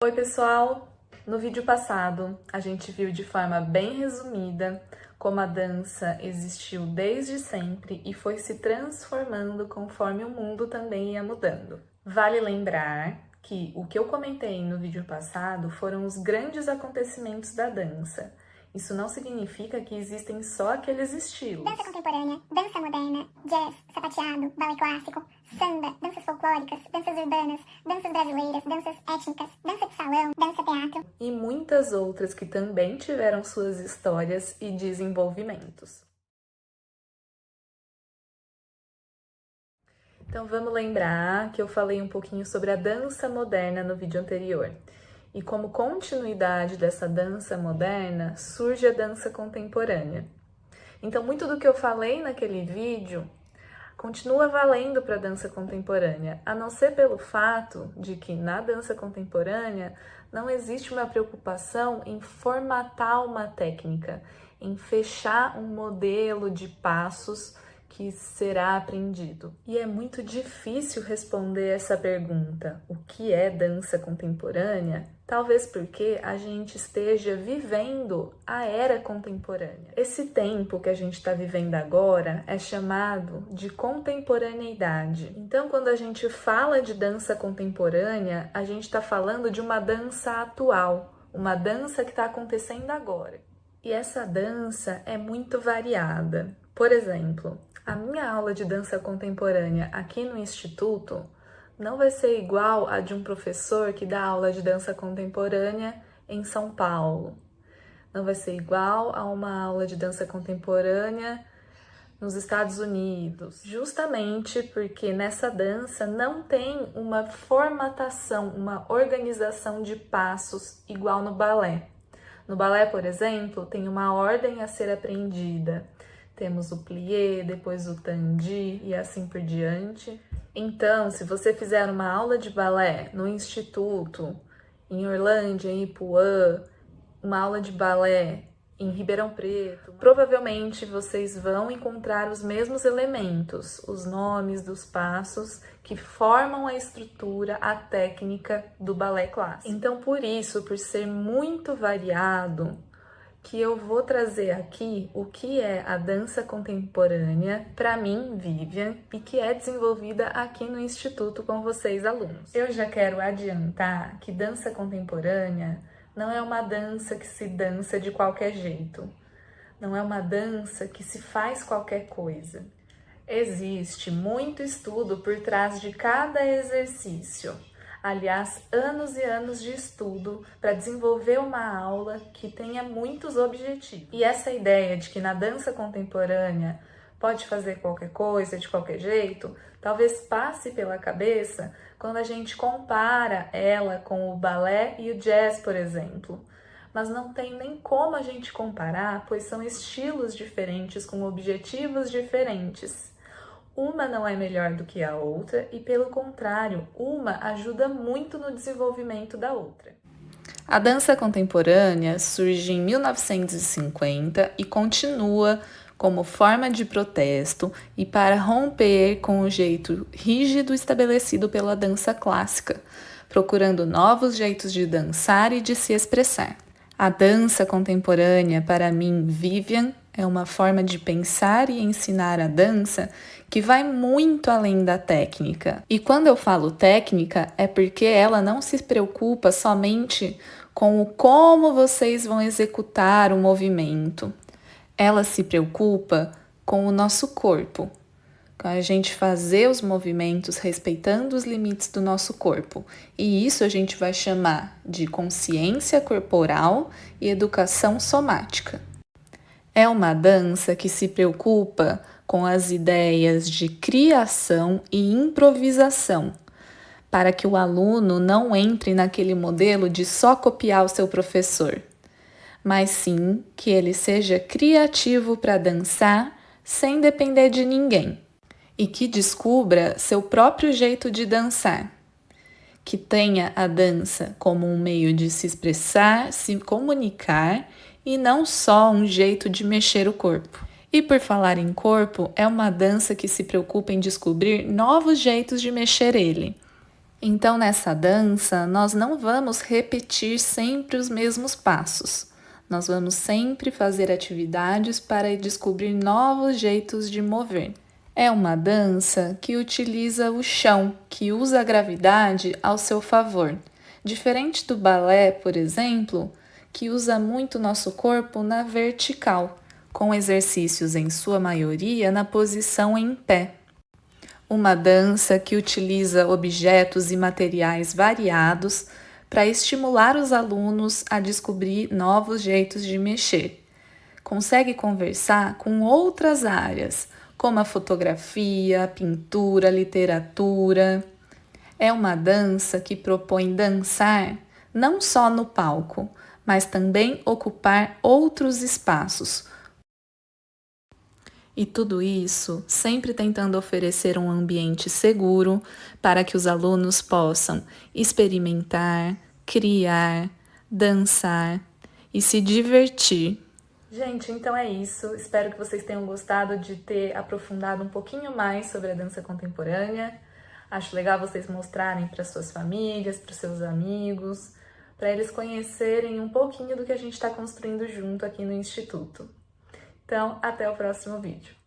Oi pessoal! No vídeo passado a gente viu de forma bem resumida como a dança existiu desde sempre e foi se transformando conforme o mundo também ia mudando. Vale lembrar que o que eu comentei no vídeo passado foram os grandes acontecimentos da dança. Isso não significa que existem só aqueles estilos. Dança contemporânea, dança moderna, jazz, sapateado, balé clássico, samba, danças folclóricas, danças urbanas, danças brasileiras, danças étnicas, dança de salão, dança teatro. E muitas outras que também tiveram suas histórias e desenvolvimentos. Então vamos lembrar que eu falei um pouquinho sobre a dança moderna no vídeo anterior. E como continuidade dessa dança moderna, surge a dança contemporânea. Então muito do que eu falei naquele vídeo continua valendo para a dança contemporânea, a não ser pelo fato de que na dança contemporânea não existe uma preocupação em formatar uma técnica, em fechar um modelo de passos que será aprendido. E é muito difícil responder essa pergunta, o que é dança contemporânea? Talvez porque a gente esteja vivendo a era contemporânea. Esse tempo que a gente está vivendo agora é chamado de contemporaneidade. Então, quando a gente fala de dança contemporânea, a gente está falando de uma dança atual, uma dança que está acontecendo agora. E essa dança é muito variada. Por exemplo, a minha aula de dança contemporânea aqui no Instituto não vai ser igual a de um professor que dá aula de dança contemporânea em São Paulo. Não vai ser igual a uma aula de dança contemporânea nos Estados Unidos. Justamente porque nessa dança não tem uma formatação, uma organização de passos igual no balé. No balé, por exemplo, tem uma ordem a ser aprendida. Temos o plié, depois o tandi e assim por diante. Então, se você fizer uma aula de balé no Instituto, em Orlândia, em Ipuã, uma aula de balé em Ribeirão Preto, provavelmente vocês vão encontrar os mesmos elementos, os nomes dos passos que formam a estrutura, a técnica do balé clássico. Então, por isso, por ser muito variado, que eu vou trazer aqui o que é a dança contemporânea para mim, Vivian, e que é desenvolvida aqui no Instituto com vocês, alunos. Eu já quero adiantar que dança contemporânea não é uma dança que se dança de qualquer jeito. Não é uma dança que se faz qualquer coisa. Existe muito estudo por trás de cada exercício. Aliás, anos e anos de estudo para desenvolver uma aula que tenha muitos objetivos. E essa ideia de que na dança contemporânea pode fazer qualquer coisa de qualquer jeito, talvez passe pela cabeça quando a gente compara ela com o balé e o jazz, por exemplo. Mas não tem nem como a gente comparar, pois são estilos diferentes com objetivos diferentes. Uma não é melhor do que a outra e, pelo contrário, uma ajuda muito no desenvolvimento da outra. A dança contemporânea surge em 1950 e continua como forma de protesto e para romper com o jeito rígido estabelecido pela dança clássica, procurando novos jeitos de dançar e de se expressar. A dança contemporânea, para mim, Vivian, é uma forma de pensar e ensinar a dança que vai muito além da técnica. E quando eu falo técnica, é porque ela não se preocupa somente com o como vocês vão executar o movimento. Ela se preocupa com o nosso corpo, com a gente fazer os movimentos respeitando os limites do nosso corpo. E isso a gente vai chamar de consciência corporal e educação somática. É uma dança que se preocupa com as ideias de criação e improvisação, para que o aluno não entre naquele modelo de só copiar o seu professor, mas sim que ele seja criativo para dançar sem depender de ninguém e que descubra seu próprio jeito de dançar, que tenha a dança como um meio de se expressar, se comunicar e não só um jeito de mexer o corpo. E por falar em corpo, é uma dança que se preocupa em descobrir novos jeitos de mexer ele. Então, nessa dança, nós não vamos repetir sempre os mesmos passos. Nós vamos sempre fazer atividades para descobrir novos jeitos de mover. É uma dança que utiliza o chão, que usa a gravidade ao seu favor. Diferente do balé, por exemplo, que usa muito nosso corpo na vertical, com exercícios em sua maioria na posição em pé. Uma dança que utiliza objetos e materiais variados para estimular os alunos a descobrir novos jeitos de mexer. Consegue conversar com outras áreas, como a fotografia, a pintura, a literatura. É uma dança que propõe dançar não só no palco, mas também ocupar outros espaços. E tudo isso sempre tentando oferecer um ambiente seguro para que os alunos possam experimentar, criar, dançar e se divertir. Gente, então é isso. Espero que vocês tenham gostado de ter aprofundado um pouquinho mais sobre a dança contemporânea. Acho legal vocês mostrarem para suas famílias, para seus amigos, para eles conhecerem um pouquinho do que a gente está construindo junto aqui no Instituto. Então, até o próximo vídeo.